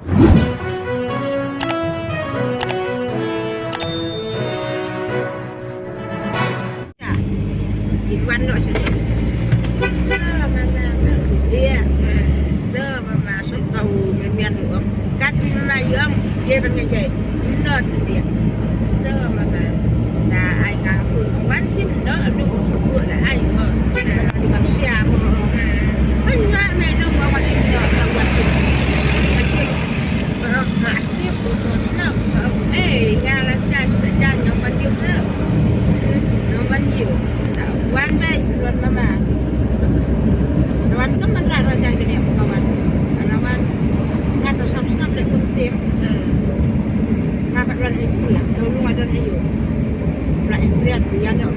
อีกวันหน่อยสิเด้อมาเรียเด้อมาสุดเก่าเมียนหลวงกัดที่มาเยอะเจ็บเป็นไงเจ๊เด้อเดียเด้อมาด่าไอ้กลางคืนวันที่เด้อดูพูดอะไรไอ้เมื่อเราดีบังเสียมึงมันง่ายแม่น้องว่าวันที่เด้อวันที่วันที่หาเทียบตัวสนามเอ้ยงานละชาติจานยังมันอยู่เด้อมันอยู่วันแม่วันมาวันก็มันรายเราใจกันเนี่ยkawan karenaวันงานจะซ้ำๆเลยคุณเต็มงานปัจจุบันเสียตัวลุงมาเดินให้อยู่หลายเดือนเนาะ